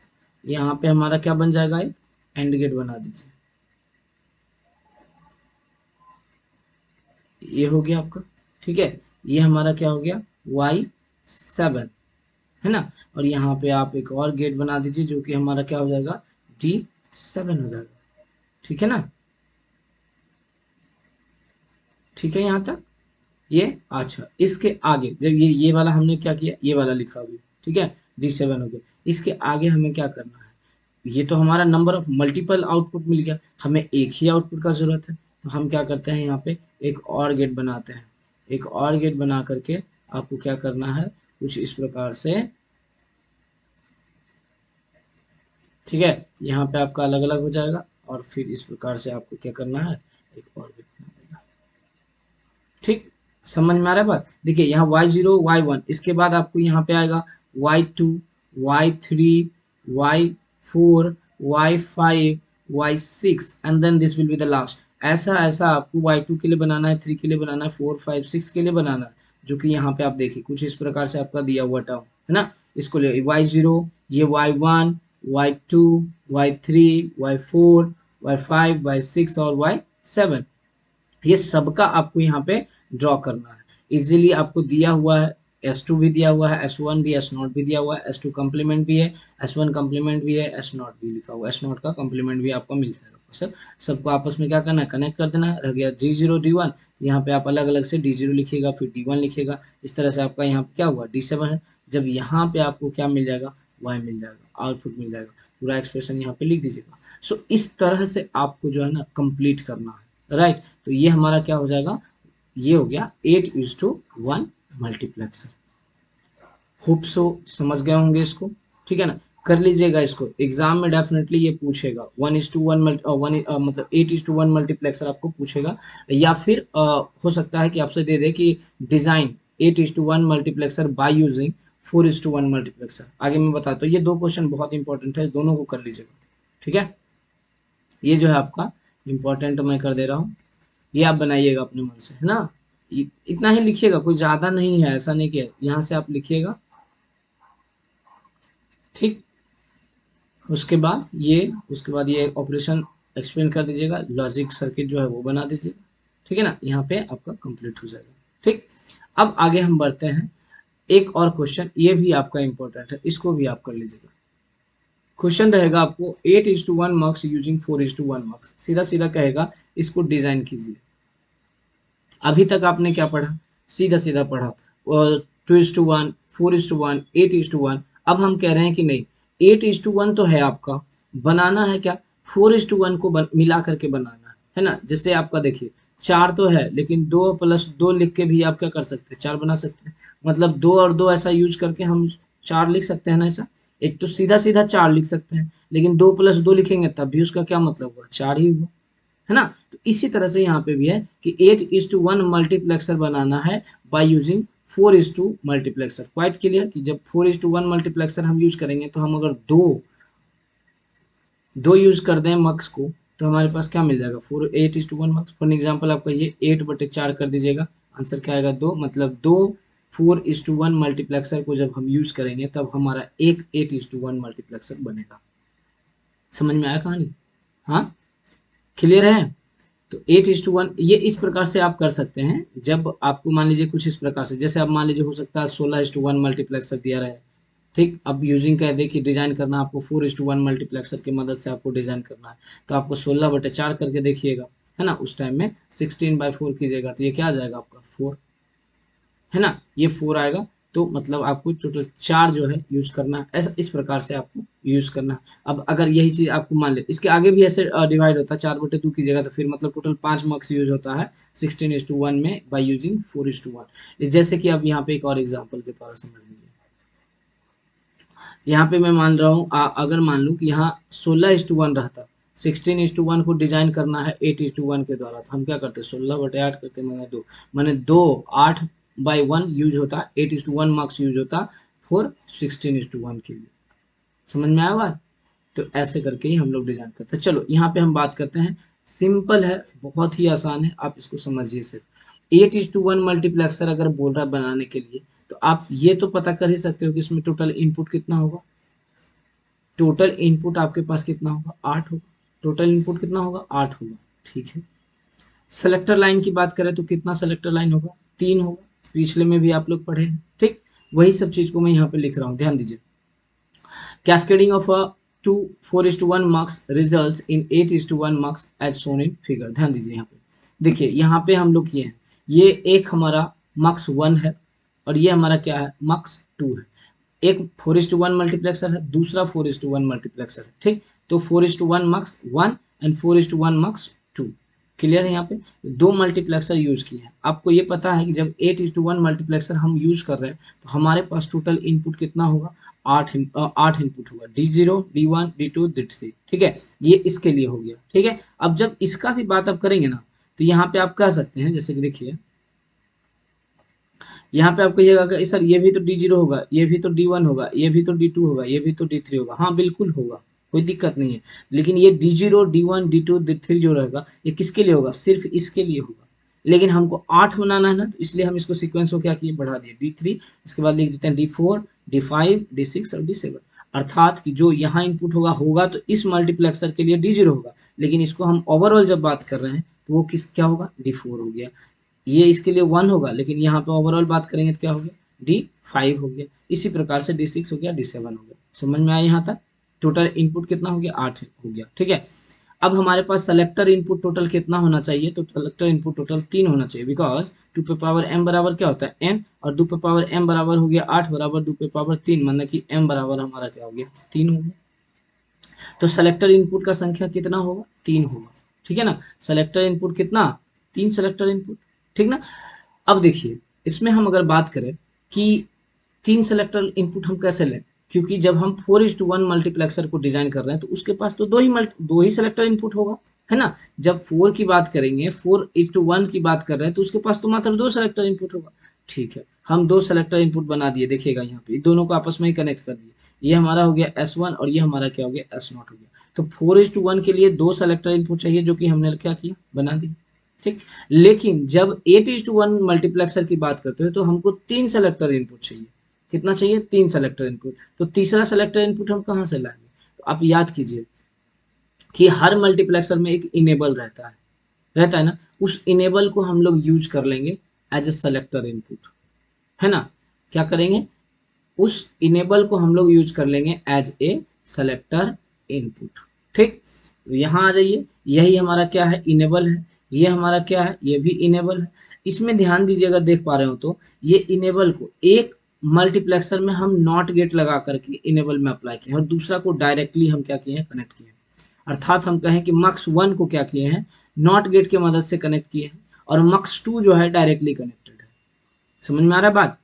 यहाँ पे हमारा क्या बन जाएगा, एक एंड गेट बना दीजिए, ये हो गया आपका, ठीक है। ये हमारा क्या हो गया, Y7, है ना। और यहाँ पे आप एक और गेट बना दीजिए, जो कि हमारा क्या हो जाएगा, D7 हो जाएगा, ठीक है ना। ठीक है यहाँ तक, ये अच्छा। इसके आगे जब ये वाला हमने क्या किया, ये वाला लिखा हुआ, ठीक है, D7 हो गया। इसके आगे हमें क्या करना है, ये तो हमारा नंबर ऑफ मल्टीपल आउटपुट मिल गया, हमें एक ही आउटपुट का जरूरत है, तो हम क्या करते हैं, यहाँ पे एक और गेट बनाते हैं। एक और गेट बना करके आपको क्या करना है, कुछ इस प्रकार से, ठीक है। यहाँ पे आपका अलग अलग हो जाएगा, और फिर इस प्रकार से आपको क्या करना है, एक और गेट बना देना, ठीक। समझ में आ रहा है बात, देखिए यहाँ Y0, Y1, इसके बाद आपको यहाँ पे आएगा Y2, Y3, Y4, Y5, Y6 and then this will be the last. ऐसा ऐसा आपको Y2 के लिए बनाना है, 3 के लिए बनाना है, 4, 5, 6 के लिए बनाना है, जो कि यहाँ पे आप देखिए कुछ इस प्रकार से आपका दिया हुआ टर्म है ना। इसको ले Y0, ये Y1, Y2, Y3, Y4, Y5, Y6 और Y7, ये सबका आपको यहाँ पे ड्रॉ करना है। इजीली आपको दिया हुआ है, S2 भी दिया हुआ है, S1 भी, S0 भी दिया हुआ है, S2 कम्प्लीमेंट भी है, S1 कम्प्लीमेंट भी है, S0 भी लिखा हुआ है, S0 का कम्प्लीमेंट भी आपको मिल जाएगा। सर सबको आपस में क्या करना है, कनेक्ट कर देना है। रह गया D0 D1, यहाँ पे आप अलग अलग से D0 लिखिएगा, फिर D1 लिखिएगा। इस तरह से आपका यहाँ पे क्या हुआ, D7 है। जब यहाँ पे आपको क्या मिल जाएगा, Y मिल जाएगा, आउटपुट मिल जाएगा, पूरा एक्सप्रेशन यहाँ पे लिख दीजिएगा। सो इस तरह से आपको जो है ना कंप्लीट करना है, राइट। तो ये हमारा क्या हो जाएगा, ये हो गया 8:1 मल्टीप्लेक्सर। होप सो समझ गए होंगे इसको, ठीक है ना। कर लीजिएगा इसको, एग्जाम में डेफिनेटली ये पूछेगा 1:1 मतलब 8:1 मल्टीप्लेक्सर आपको पूछेगा। या फिर हो सकता है कि आपसे दे दे कि design 8:1 multiplexer by using 4:1 multiplexer. आगे मैं बताता हूँ, ये दो क्वेश्चन बहुत इंपॉर्टेंट है, दोनों को कर लीजिएगा, ठीक है। ये जो है आपका इंपॉर्टेंट मैं कर दे रहा हूँ, ये आप बनाइएगा अपने मन से, है ना। इतना ही लिखिएगा, कोई ज्यादा नहीं है, ऐसा नहीं कि यहाँ से आप लिखिएगा, ठीक। उसके बाद ये ऑपरेशन एक्सप्लेन कर दीजिएगा, लॉजिक सर्किट जो है वो बना दीजिएगा, ठीक है ना। यहाँ पे आपका कंप्लीट हो जाएगा, ठीक। अब आगे हम बढ़ते हैं, एक और क्वेश्चन, ये भी आपका इंपॉर्टेंट है, इसको भी आप कर लीजिएगा। क्वेश्चन रहेगा आपको 8:1 मार्क्स यूजिंग 4:1 मार्क्स, सीधा सीधा कहेगा इसको डिजाइन कीजिए। अभी तक आपने क्या पढ़ा, सीधा सीधा पढ़ा, 2:1, 4:1, 8:1। अब हम कह रहे हैं कि नहीं, 8:1 तो है आपका, बनाना है क्या, 4:1 को मिला करके बनाना है ना। जैसे आपका देखिए 4 तो है, लेकिन 2+2 लिख के भी आप क्या कर सकते हैं, 4 बना सकते हैं। मतलब 2 और 2 ऐसा यूज करके हम 4 लिख सकते हैं ना ऐसा। एक तो सीधा सीधा 4 लिख सकते हैं, लेकिन 2+2 लिखेंगे तब भी उसका क्या मतलब हुआ, 4 ही हुआ, है ना। तो इसी तरह से यहाँ पे भी है कि 8:1 मल्टीप्लेक्सर बनाना है by using 4:2 multiplexer. Quite clear कि जब 4:1 मल्टीप्लेक्सर हम यूज करेंगे तो हम अगर दो यूज कर दें मक्स को, तो हमारे पास क्या मिल जाएगा, 8:1 मक्स। फॉर एग्जाम्पल आपका ये 8/4 कर दीजिएगा, आंसर क्या आएगा, 2। मतलब 2 4:1 मल्टीप्लेक्सर को जब हम यूज करेंगे तब हमारा एक 8:1 मल्टीप्लेक्सर बनेगा। समझ में आया कहानी, हाँ क्लियर है। तो 8:1 ये इस प्रकार से आप कर सकते हैं। जब आपको मान लीजिए कुछ इस प्रकार से, जैसे अब मान लीजिए हो सकता है 16:1 मल्टीप्लेक्सर दिया रहे, ठीक। अब यूजिंग कह दे कि डिजाइन करना आपको 4:1 मल्टीप्लेक्सर की मदद से आपको डिजाइन करना है, तो आपको 16/4 करके देखिएगा, है ना। उस टाइम में 16/4 कीजिएगा तो ये क्या आ जाएगा आपका 4, है ना। ये 4 आएगा, तो मतलब आपको टोटल 4 जो है यूज करना है, ऐसा इस प्रकार से आपको यूज करना है। अब अगर यही चीज आपको मान ले इसके आगे भी ऐसे डिवाइड होता है, 4/2 कीजिएगा तो फिर मतलब टोटल 5 मार्क्स यूज होता है 16:1 में बाय यूजिंग 4:1। जैसे कि अब यहाँ पे एक और एग्जाम्पल के द्वारा समझ लीजिए। यहाँ पे मैं मान रहा हूँ, अगर मान लूँ कि यहाँ 16:1 रहता, 16:1 को डिजाइन करना है 8:1 के द्वारा, तो हम क्या करते, 16/8 करते, मैंने 2 8/1 यूज होता, 8:1 मार्क्स यूज होता फॉर 16:1 के लिए। समझ में आया बात। तो ऐसे करके ही हम लोग डिजाइन करते हैं। चलो यहाँ पे हम बात करते हैं, सिंपल है, बहुत ही आसान है, आप इसको समझिए। सिर्फ 8:1 मल्टीप्लेक्सर अगर बोल रहा है बनाने के लिए, तो आप ये तो पता कर ही सकते हो कि इसमें टोटल इनपुट कितना होगा। टोटल इनपुट आपके पास कितना होगा, 8 होगा। टोटल इनपुट कितना होगा, 8 होगा, ठीक है। सेलेक्टर लाइन की बात करें तो कितना सेलेक्टर लाइन होगा, 3 होगा। पिछले में भी आप लोग पढ़े हैं, ठीक। वही सब चीज को मैं यहाँ पे लिख रहा हूँ, ध्यान दीजिए। Cascading of a 4:1 marks results in 8:1 marks as shown in figure। ध्यान दीजिए यहाँ पे, देखिए यहाँ पे हम लोग किए हैं, ये एक हमारा मार्क्स 1 है और ये हमारा क्या है, मार्क्स 2 है। एक 4:1 मल्टीप्लेक्सर है, दूसरा 4:1 मल्टीप्लेक्सर है, ठीक। तो 4:1 मार्क्स 1 एंड 4:1 मार्क्स 2, क्लियर है। यहाँ पे दो मल्टीप्लेक्सर यूज किए हैं। आपको ये पता है कि जब 8:1 मल्टीप्लेक्सर हम यूज कर रहे हैं तो हमारे पास टोटल इनपुट कितना होगा, 8 इनपुट होगा, D0 D1 D2 D3, ठीक है। ये इसके लिए हो गया, ठीक है। अब जब इसका भी बात आप करेंगे ना, तो यहाँ पे आप कह सकते हैं, जैसे कि देखिए यहाँ पे आप कहिएगा कि सर ये भी तो D0 होगा, ये भी तो D1 होगा, ये भी तो D2 होगा, ये भी तो D3 होगा। हाँ बिल्कुल होगा, कोई दिक्कत नहीं है। लेकिन ये D0 D1 D2 D3 जो रहेगा ये किसके लिए होगा, सिर्फ इसके लिए होगा। लेकिन हमको 8 बनाना है ना, तो इसलिए हम इसको सीक्वेंस को क्या किए, बढ़ा दिए D3, इसके बाद लिख देते हैं D4 D5 D6 और D7। अर्थात कि जो यहाँ इनपुट होगा तो इस मल्टीप्लेक्सर के लिए D0 होगा, लेकिन इसको हम ओवरऑल जब बात कर रहे हैं तो वो क्या होगा, D4 हो गया। ये इसके लिए 1 होगा, लेकिन यहाँ पे ओवरऑल बात करेंगे तो क्या हो गया, D5 हो गया। इसी प्रकार से D6 हो गया, D7 हो गया। समझ में आया यहाँ तक? टोटल इनपुट कितना हो गया, 8 हो गया। ठीक है, अब हमारे पास सेलेक्टर इनपुट टोटल कितना होना चाहिए, तो सेलेक्टर इनपुट टोटल 3 होना चाहिए, बिकॉज 2 पे पावर m बराबर क्या होता है n, और 2 पे पावर m बराबर हो गया 8 बराबर 2 पे पावर 3, मतलब कि m बराबर हमारा क्या हो गया, 3 हो गया। तो सेलेक्टर इनपुट का संख्या कितना होगा, 3 होगा। ठीक है ना, सेलेक्टर इनपुट कितना, 3 सेलेक्टर इनपुट। ठीक ना। अब देखिए, इसमें हम अगर बात करें कि 3 सेलेक्टर इनपुट हम कैसे लें, क्योंकि जब हम 4:1 मल्टीप्लेक्सर को डिजाइन कर रहे हैं तो उसके पास तो दो ही सेलेक्टर इनपुट होगा, है ना। जब 4 की बात करेंगे, 4:1 की बात कर रहे हैं, तो उसके पास तो मात्र 2 सेलेक्टर इनपुट होगा। ठीक है, हम 2 सेलेक्टर इनपुट बना दिए, देखिएगा यहाँ पे दोनों को आपस में ही कनेक्ट कर दिए। ये हमारा हो गया S1 और ये हमारा क्या हो गया, S0 हो गया। तो 4:1 के लिए 2 सेलेक्टर इनपुट चाहिए, जो कि हमने क्या किया, बना दिया। ठीक, लेकिन जब 8:1 मल्टीप्लेक्सर की बात करते हैं तो हमको 3 सेलेक्टर इनपुट चाहिए। कितना चाहिए, 3 सेलेक्टर इनपुट। तो तीसरा सेलेक्टर इनपुट हम कहाँ से लाएंगे, तो आप याद कीजिए कि हर मल्टीप्लेक्सर में एक इनेबल रहता है ना, उस इनेबल को हम लोग यूज कर लेंगे एज ए सेलेक्टर इनपुट, है ना। क्या करेंगे, उस इनेबल को हम लोग यूज कर लेंगे एज ए सेलेक्टर इनपुट। ठीक, तो यहाँ आ जाइए, यही हमारा क्या है, इनेबल है। ये हमारा क्या है, ये भी इनेबल है। इसमें ध्यान दीजिए, अगर देख पा रहे हो तो ये इनेबल को एक मल्टीप्लेक्सर में हम नॉट गेट लगा करके इनेबल में अप्लाई किए हैं, और दूसरा को डायरेक्टली हम क्या किए हैं, कनेक्ट किए हैं। अर्थात हम कहें कि मक्स 1 को क्या किए हैं, नॉट गेट की मदद से कनेक्ट किए हैं, और मक्स 2 जो है डायरेक्टली कनेक्टेड है। समझ में आ रहा है बात?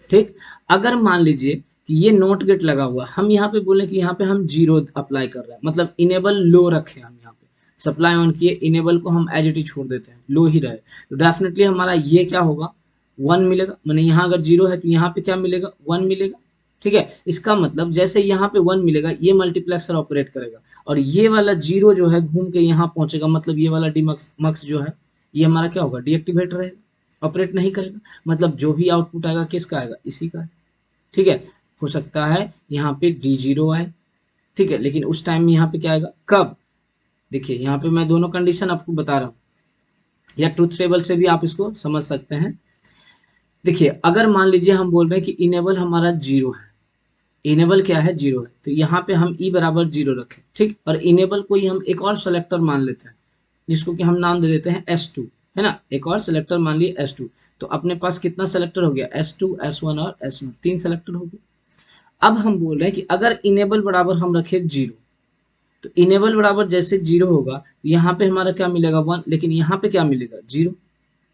ठीक, अगर मान लीजिए कि ये नॉट गेट लगा हुआ, हम यहाँ पे बोले कि यहाँ पे हम 0 अप्लाई कर रहे हैं, मतलब इनेबल लो रखे हम यहाँ पे, सप्लाई ऑन किए, इनेबल को हम एज इट इज छोड़ देते हैं, लो ही रहे, तो डेफिनेटली हमारा ये क्या होगा, 1 मिलेगा। मैंने यहाँ अगर 0 है तो यहाँ पे क्या मिलेगा, 1 मिलेगा। ठीक है, इसका मतलब जैसे यहाँ पे 1 मिलेगा, ये मल्टीप्लेक्सर ऑपरेट करेगा, और ये वाला 0 जो है घूम के यहाँ पहुंचेगा, मतलब ये वाला डीमक्स मक्स जो है, ये हमारा क्या होगा, डीएक्टिवेट रहेगा, ऑपरेट नहीं करेगा। मतलब जो भी आउटपुट आएगा किसका आएगा, इसी का। ठीक है, हो सकता है यहाँ पे D0 आए, ठीक है, लेकिन उस टाइम में यहाँ पे क्या आएगा, कब, देखिए यहाँ पे मैं दोनों कंडीशन आपको बता रहा हूँ, या ट्रूथ टेबल से भी आप इसको समझ सकते हैं। देखिए, अगर मान लीजिए हम बोल रहे हैं कि इनेबल हमारा 0 है, इनेबल क्या है, 0 है, तो यहाँ पे हम ई बराबर 0 रखें। ठीक, और इनेबल को ही हम एक और सेलेक्टर मान लेते हैं, जिसको कि हम नाम दे देते हैं S2, है ना। एक और सेलेक्टर मान लिए S2, तो अपने पास कितना सेलेक्टर हो गया, S2, S1 और S0, 3 सेलेक्टर हो गए। अब हम बोल रहे हैं कि अगर इनेबल बराबर हम रखे 0, तो इनेबल बराबर जैसे 0 होगा तो यहाँ पे हमारा क्या मिलेगा, 1, लेकिन यहाँ पे क्या मिलेगा, 0।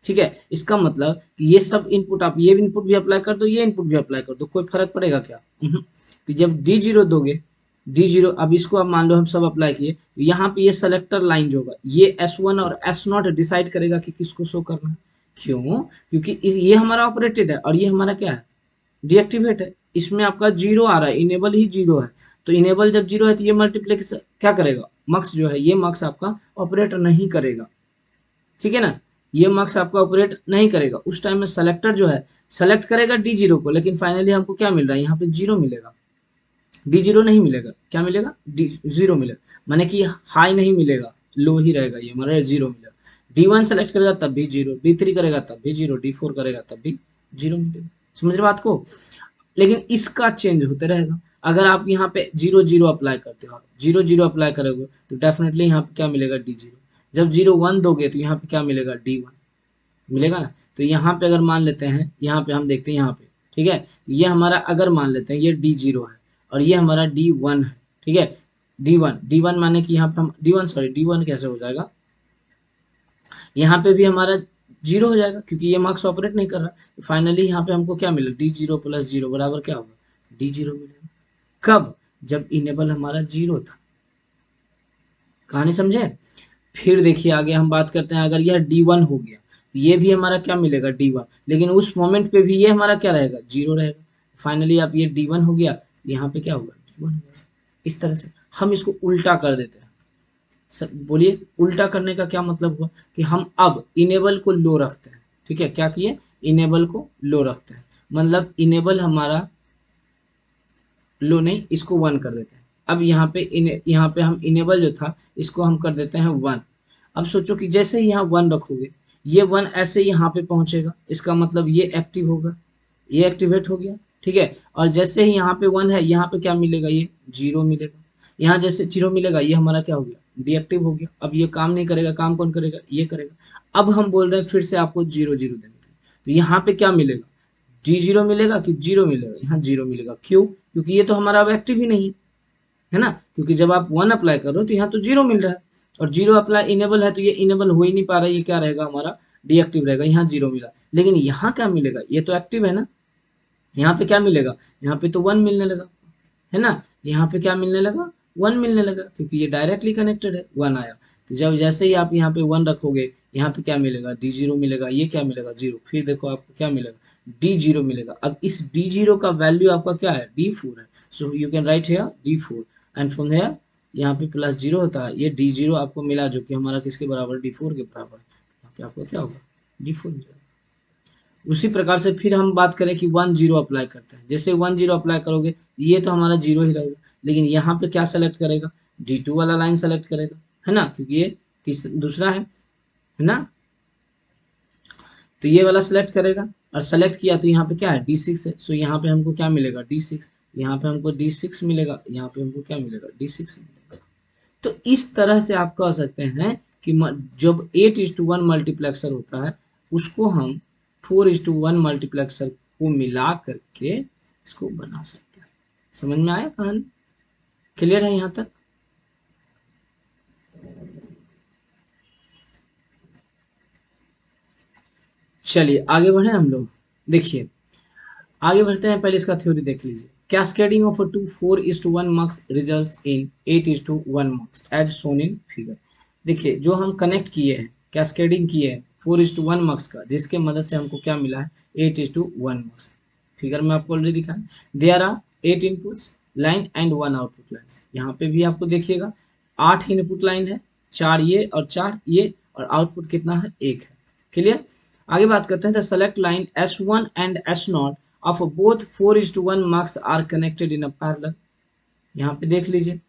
ठीक है, इसका मतलब कि ये सब इनपुट, आप ये इनपुट भी अप्लाई कर दो, ये इनपुट भी अप्लाई कर दो, कोई फर्क पड़ेगा क्या, तो जब D0 दोगे, D0, अब इसको अब मान लो हम सब अप्लाई किए, तो यहाँ पे ये सेलेक्टर लाइन जो होगा, ये S1 और S0 डिसाइड करेगा कि किसको शो करना है। क्यों, क्योंकि ये हमारा ऑपरेटेड है और ये हमारा क्या है, डीएक्टिवेट है। इसमें आपका 0 आ रहा है, इनेबल ही 0 है, तो इनेबल जब 0 है तो ये मल्टीप्लेक्स क्या करेगा, मक्स जो है, ये मक्स आपका ऑपरेट नहीं करेगा। ठीक है ना, ये मक्स आपका ऑपरेट नहीं करेगा। उस टाइम में सेलेक्टर जो है सेलेक्ट करेगा D0 को, लेकिन फाइनली हमको क्या मिल रहा है, यहाँ पे 0 मिलेगा, D0 नहीं मिलेगा, क्या मिलेगा, D0 मिलेगा, माने कि हाई नहीं मिलेगा, लो ही रहेगा, ये हमारा 0 मिलेगा। D1 सेलेक्ट करेगा तब भी 0, D3 करेगा तब भी 0, D4 करेगा तब भी 0 मिलेगा। समझ रहे बात को? लेकिन इसका चेंज होते रहेगा। अगर आप यहाँ पे 0 0 अप्लाई करते हो, 0 0 अप्लाई करोगे तो डेफिनेटली यहाँ पे क्या मिलेगा, D0। जब 0 1 दोगे तो यहाँ पे क्या मिलेगा, D1 मिलेगा ना। तो यहाँ पे अगर मान लेते हैं, यहाँ पे हम देखते हैं यहाँ पे, ठीक है, ये हमारा अगर मान लेते हैं ये D0 है और ये हमारा D1 है। ठीक है, D1 माने कि यहाँ पे हम D1 कैसे हो जाएगा, यहाँ पे भी हमारा 0 हो जाएगा, क्योंकि ये मार्क्स ऑपरेट नहीं कर रहा। फाइनली यहाँ पे हमको क्या मिला, D0 + 0 बराबर क्या होगा, D0 मिलेगा। कब, जब इनेबल हमारा 0 था। कहानी समझे? फिर देखिए आगे हम बात करते हैं, अगर यह D1 हो गया तो ये भी हमारा क्या मिलेगा, D1, लेकिन उस मोमेंट पे भी ये हमारा क्या रहेगा, 0 रहेगा। फाइनली अब ये D1 हो गया, यहाँ पे क्या होगा, D1 होगा। इस तरह से हम इसको उल्टा कर देते हैं। सर बोलिए, उल्टा करने का क्या मतलब हुआ, कि हम अब इनेबल को लो रखते हैं। ठीक है, क्या किए, इनेबल को लो रखते हैं, मतलब इनेबल हमारा लो नहीं, इसको 1 कर देते हैं। अब यहाँ पे हम इनेबल जो था इसको हम कर देते हैं 1। अब सोचो कि जैसे ही यहाँ 1 रखोगे, ये 1 ऐसे यहाँ पे पहुंचेगा, इसका मतलब ये एक्टिव होगा, ये एक्टिवेट हो गया, ठीक है। और जैसे ही यहाँ पे 1 है, यहाँ पे क्या मिलेगा, ये 0 मिलेगा। यहाँ जैसे 0 मिलेगा, ये हमारा क्या हो गया, डीएक्टिव हो गया। अब ये काम नहीं करेगा, काम कौन करेगा, ये करेगा। अब हम बोल रहे हैं फिर से आपको 0 0 देने के लिए, तो यहाँ पे क्या मिलेगा, D0 मिलेगा कि 0 मिलेगा, यहाँ 0 मिलेगा। क्यों, क्योंकि ये तो हमारा अब एक्टिव ही नहीं है ना, क्योंकि जब आप 1 अप्लाई करो तो यहाँ तो 0 मिल रहा है, और 0 अप्लाई इनेबल है, तो ये इनेबल हो ही नहीं पा रहा है, ये क्या रहेगा हमारा, डीएक्टिव रहेगा। यहाँ 0 मिला, लेकिन यहाँ क्या मिलेगा, ये तो एक्टिव है ना, यहाँ पे क्या मिलेगा, यहाँ पे तो 1 मिलने लगा, है ना। यहाँ पे क्या मिलने लगा, 1 मिलने लगा, क्योंकि ये डायरेक्टली कनेक्टेड है, 1 आया। तो जब जैसे ही आप यहाँ पे 1 रखोगे, यहाँ पे क्या मिलेगा, D0 मिलेगा, ये क्या मिलेगा, 0। फिर देखो आपको क्या मिलेगा, D0 मिलेगा। अब इस D0 का वैल्यू आपका क्या है, D4 है। So you can write here D4 and from here यहाँ पे प्लस 0 होता है, ये D0 आपको मिला, जो कि हमारा किसके बराबर, D4 के बराबर। यहाँ पे आपको क्या होगा, D4 मिलेगा। उसी प्रकार से फिर हम बात करें कि 1 0 अप्लाई करते हैं, जैसे 1 0 अप्लाई करोगे, ये तो हमारा 0 ही रहेगा, लेकिन यहाँ पे क्या सेलेक्ट करेगा, D2 वाला लाइन सेलेक्ट करेगा, है ना, क्योंकि ये दूसरा है ना। तो ये वाला सेलेक्ट करेगा, और सेलेक्ट किया तो यहाँ पे क्या है, D6 है। सो यहाँ पे हमको क्या मिलेगा, D6। यहाँ पे हमको D6 मिलेगा, यहाँ पे हमको क्या मिलेगा, D6 मिलेगा। तो इस तरह से आप कह सकते हैं कि जब 8:1 मल्टीप्लेक्सर होता है, उसको हम 4:1 मल्टीप्लेक्सर को मिला करके इसको बना सकते हैं। समझ में आया कहानी, क्लियर है यहाँ तक। चलिए आगे बढ़े हम लोग। देखिए आगे बढ़ते हैं, पहले इसका थ्योरी देख लीजिए। Cascading of 4:1 mux results in 8:1 mux as shown in figure. देखिए जो हम कनेक्ट किए हैं, कैस्केडिंग किए हैं 4:1 मार्क्स का, जिसके मदद से हमको क्या मिला है, 8:1 मार्क्स। फिगर में आपको ऑलरेडी दिखा है। There are 8 inputs line and 1 output line. यहाँ पे भी आपको देखिएगा 8 इनपुट लाइन है, 4 ये और 4 ये, और आउटपुट कितना है, 1 है। क्लियर। आगे बात करते हैं, the select line S1 and S0 of both 4:1 mux are connected in a parallel. यहाँ पे देख लीजिए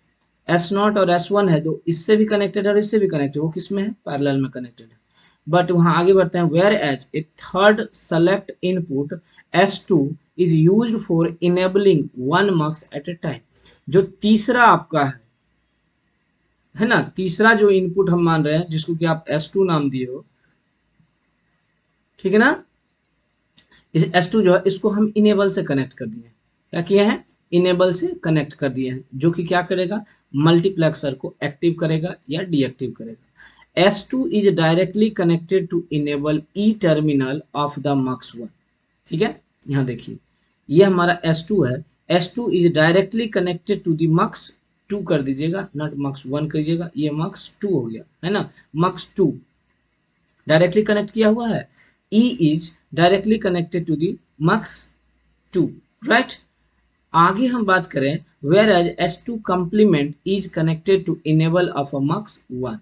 S0 और S1 है, जो इससे भी कनेक्टेड है और इससे भी कनेक्टेड, वो किस में है, पैरेलल में कनेक्टेड है। बट वहां आगे बढ़ते हैं, where as a third select input S2 is used for enabling 1 mux at a time. जो तीसरा आपका है ना, तीसरा जो इनपुट हम मान रहे हैं, जिसको कि आप S2 नाम दिए हो, ठीक है ना। इस S2 जो है, इसको हम इनेबल से कनेक्ट कर दिए हैं। क्या किया है, इनेबल से कनेक्ट कर दिए हैं, जो कि क्या करेगा, मल्टीप्लेक्सर को एक्टिव करेगा या डीएक्टिव करेगा। S2 is directly connected to enable E terminal of the mux 1। ठीक है, यहाँ देखिए ये हमारा S2 है, S2 is directly connected to the mux 2 कर दीजिएगा, नॉट मक्स 1 करिएगा, ये मक्स 2 हो गया, है ना। मक्स 2 डायरेक्टली कनेक्ट किया हुआ है। E is directly connected to the mux 2, right? आगे हम बात करें, whereas S2 complement is connected to enable of a mux 1,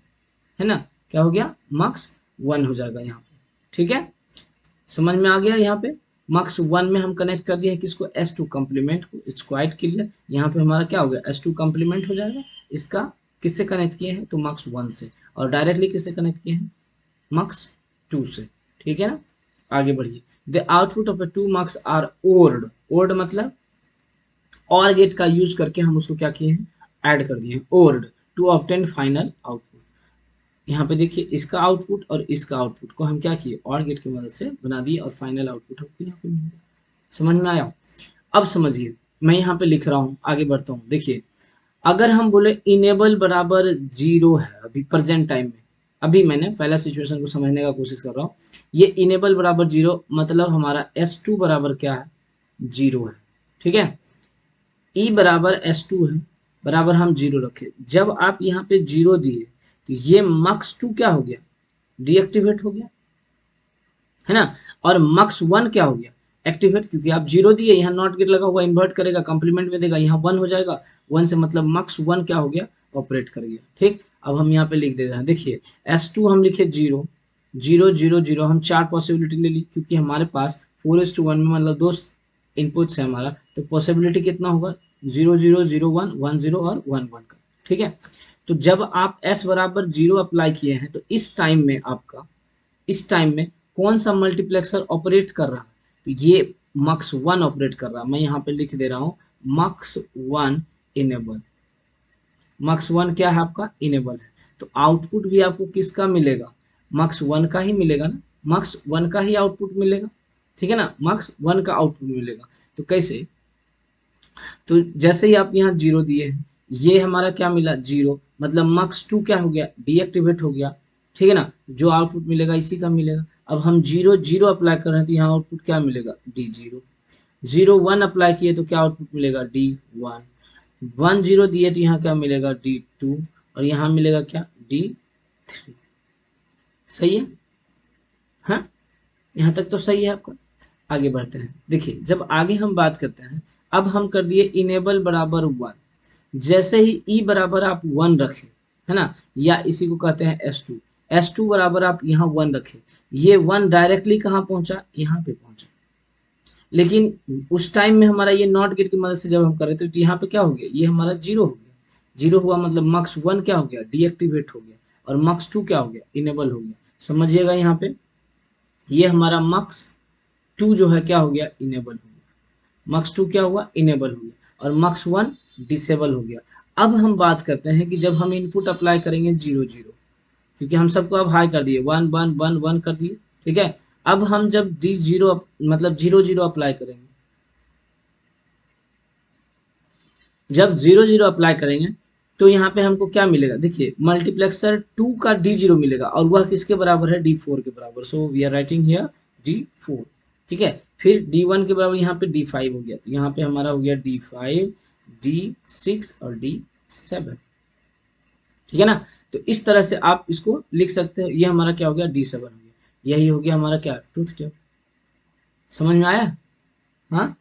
है ना। क्या हो गया, mux 1 हो जाएगा यहाँ पे, ठीक है। समझ में आ गया, यहाँ पे mux 1 में हम कनेक्ट कर दिए किसको, S2 complement को। It's quite clear. यहाँ पे हमारा क्या हो गया, S2 complement हो जाएगा। इसका किससे कनेक्ट किए हैं, तो mux 1 से, और डायरेक्टली किससे कनेक्ट किए हैं, mux 2 से, ठीक है ना। आगे बढ़िए, the output of 2 marks are ORed. ORed मतलब और गेट का यूज करके हम उसको क्या किए हैं, ऐड कर दिए हैं, ओर्ड टू ऑब्टेन फाइनल आउटपुट। यहाँ पे देखिए इसका आउटपुट और इसका आउटपुट को हम क्या किए, और गेट की मदद से बना दिए, और फाइनल आउटपुट हमको यहाँ पे मिल गया। समझ में आया। अब समझिए, मैं यहाँ पे लिख रहा हूँ, आगे बढ़ता हूँ। देखिए अगर हम बोले इनेबल बराबर 0 है अभी प्रेजेंट टाइम में, अभी मैंने पहला सिचुएशन को समझने का कोशिश कर रहा हूँ। ये इनेबल बराबर 0 मतलब हमारा S2 बराबर क्या है, 0 है, ठीक है। E बराबर S2 है, बराबर हम 0 रखे। जब आप यहाँ पे 0 दिए तो ये मक्स 2 क्या हो गया, डीएक्टिवेट हो गया, है ना। और मक्स 1 क्या हो गया, एक्टिवेट, क्योंकि आप 0 दिए, यहाँ नॉट गेट लगा हुआ, इन्वर्ट करेगा, कंप्लीमेंट में देगा, यहाँ 1 हो जाएगा। 1 से मतलब मक्स 1 क्या हो गया, ऑपरेट कर गया, ठीक। अब हम यहाँ पे लिख दे रहे हैं, देखिए S2 हम लिखे 0 0 0 0, हम 4 पॉसिबिलिटी ले ली, क्योंकि हमारे पास 4:1 में मतलब 2 इनपुट्स है हमारा, तो पॉसिबिलिटी कितना होगा, 0 0 0 1 1 0 और 1 1 का, ठीक है। तो जब आप S बराबर 0 अप्लाई किए हैं, तो इस टाइम में आपका इस टाइम में कौन सा मल्टीप्लेक्सर ऑपरेट कर रहा है, तो ये मक्स 1 ऑपरेट कर रहा है। मैं यहाँ पे लिख दे रहा हूँ मक्स 1 इनेबल। मक्स 1 क्या है आपका, इनेबल है। तो आउटपुट भी आपको किसका मिलेगा, मक्स 1 का ही मिलेगा ना, मक्स 1 का ही आउटपुट मिलेगा, ठीक है ना, मक्स 1 का आउटपुट मिलेगा। तो कैसे, तो जैसे ही आप यहाँ 0 दिए हैं, ये हमारा क्या मिला 0, मतलब मक्स 2 क्या हो गया, डीएक्टिवेट हो गया, ठीक है ना, जो आउटपुट मिलेगा इसी का मिलेगा। अब हम 0 0 अप्लाई कर रहे हैं तो यहाँ आउटपुट क्या मिलेगा, D0। 0 1 अप्लाई किए तो क्या आउटपुट मिलेगा, D1। 1 0 दिए तो यहाँ क्या मिलेगा, D2, और यहाँ मिलेगा क्या, D3। सही है, हाँ, यहाँ तक तो सही है आपका। आगे बढ़ते हैं, देखिए जब आगे हम बात करते हैं, अब हम कर दिए इनेबल बराबर 1। जैसे ही ई बराबर आप 1 रखें, है ना, या इसी को कहते हैं S2, S2 बराबर आप यहाँ 1 रखें, ये 1 डायरेक्टली कहाँ पहुंचा, यहाँ पे पहुंचा। लेकिन उस टाइम में हमारा ये नॉट गेट की मदद से जब हम कर रहे थे तो यहाँ पे क्या हो गया, ये हमारा 0 हो गया। 0 हुआ मतलब मक्स 1 क्या हो गया, डीएक्टिवेट हो गया, और मक्स 2 क्या हो गया, इनेबल हो गया। समझिएगा यहाँ पे, ये हमारा मक्स 2 जो है क्या हो गया, इनेबल हो गया। मक्स 2 क्या हुआ, इनेबल हो गया, और मक्स 1 डिसेबल हो गया। अब हम बात करते हैं कि जब हम इनपुट अप्लाई करेंगे 0 0, क्योंकि हम सबको अब हाई कर दिए, 1 1 1 1 कर दिए, ठीक है। अब हम जब D0 मतलब 0 0 अप्लाई करेंगे, जब 0 0 अप्लाई करेंगे तो यहाँ पे हमको क्या मिलेगा, देखिए मल्टीप्लेक्सर 2 का D0 मिलेगा, और वह किसके बराबर है, D4 के बराबर। So we are writing here D4, ठीक है। फिर D1 के बराबर यहाँ पे D5 हो गया, तो यहाँ पे हमारा हो गया D5, D6 और D7, ठीक है ना। तो इस तरह से आप इसको लिख सकते हो। ये हमारा क्या हो गया, D7 हो गया। यही हो गया हमारा क्या, ट्रूथ टेबल। समझ में आया, हाँ।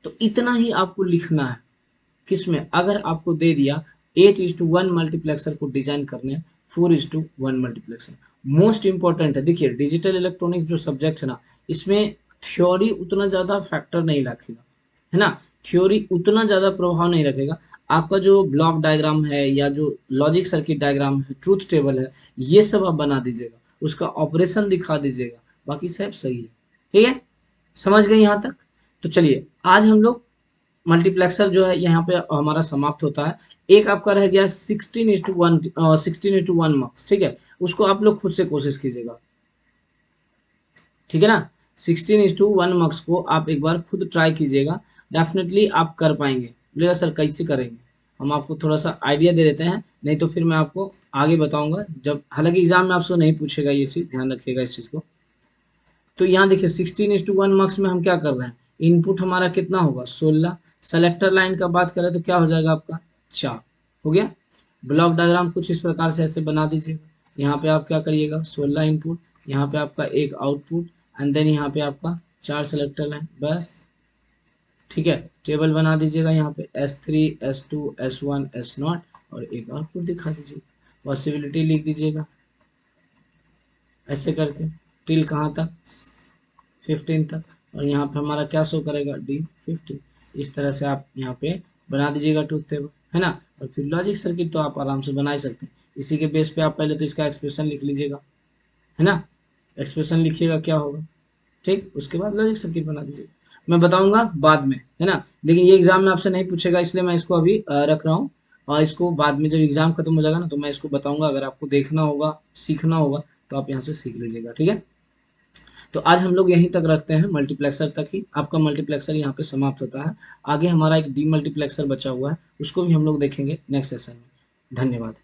तो इतना ही आपको लिखना है किसमें, अगर आपको दे दिया 8:1 मल्टीप्लेक्सर को डिजाइन करने, 4:1 मल्टीप्लेक्सर। मोस्ट इंपॉर्टेंट है, देखिए डिजिटल इलेक्ट्रॉनिक्स जो सब्जेक्ट है ना, इसमें थ्योरी उतना ज्यादा फैक्टर नहीं रखेगा, है ना, थ्योरी उतना ज्यादा प्रभाव नहीं रखेगा। आपका जो ब्लॉक डायग्राम है या जो लॉजिक सर्किट डायग्राम है, ट्रूथ टेबल है, ये सब आप बना दीजिएगा, उसका ऑपरेशन दिखा दीजिएगा, बाकी सब सही है, ठीक है। समझ गए यहाँ तक। तो चलिए आज हम लोग मल्टीप्लेक्सर जो है यहाँ पे हमारा समाप्त होता है। एक आपका रह गया 16:1, 16:1 मार्क्स, ठीक है, उसको आप लोग खुद से कोशिश कीजिएगा, ठीक है ना। 16:1 मार्क्स को आप एक बार खुद ट्राई कीजिएगा, डेफिनेटली आप कर पाएंगे। बोलेगा सर कैसे करेंगे, हम आपको थोड़ा सा आइडिया दे देते हैं, नहीं तो फिर मैं आपको आगे बताऊंगा जब, हालांकि एग्जाम में आपसे नहीं पूछेगा ये चीज़, ध्यान रखिएगा इस चीज़ को। तो यहाँ देखिए 16:1 मार्क्स में हम क्या कर रहे हैं, इनपुट हमारा कितना होगा 16, सेलेक्टर लाइन का बात करें तो क्या हो जाएगा आपका 4, हो गया। ब्लॉक डायग्राम कुछ इस प्रकार से ऐसे बना दीजिएगा, यहाँ पे आप क्या करिएगा 16 इनपुट, यहाँ पे आपका एक आउटपुट, एंड देन यहाँ पे आपका 4 सेलेक्टर लाइन, बस, ठीक है। टेबल बना दीजिएगा यहाँ पे S3 S2 S1 S0, और एक आउटपुट दिखा दीजिएगा, पॉसिबिलिटी लिख दीजिएगा ऐसे करके, टिल कहाँ तक 15 तक, और यहाँ पे हमारा क्या शो करेगा D15। इस तरह से आप यहाँ पे बना दीजिएगा ट्रूथ टेबल, है ना। और फिर लॉजिक सर्किट तो आप आराम से बना ही सकते हैं, इसी के बेस पे आप पहले तो इसका एक्सप्रेशन लिख लीजिएगा, है ना। एक्सप्रेशन लिखिएगा क्या होगा, ठीक, उसके बाद लॉजिक सर्किट बना दीजिएगा। मैं बताऊंगा बाद में, है ना, लेकिन ये एग्जाम में आपसे नहीं पूछेगा, इसलिए मैं इसको अभी रख रहा हूँ, और इसको बाद में जब एग्जाम खत्म हो जाएगा ना तो मैं इसको बताऊंगा। अगर आपको देखना होगा, सीखना होगा, तो आप यहाँ से सीख लीजिएगा, ठीक है। तो आज हम लोग यहीं तक रखते हैं, मल्टीप्लेक्सर तक ही। आपका मल्टीप्लेक्सर यहाँ पे समाप्त होता है। आगे हमारा एक डी मल्टीप्लेक्सर बचा हुआ है, उसको भी हम लोग देखेंगे नेक्स्ट सेशन में। धन्यवाद।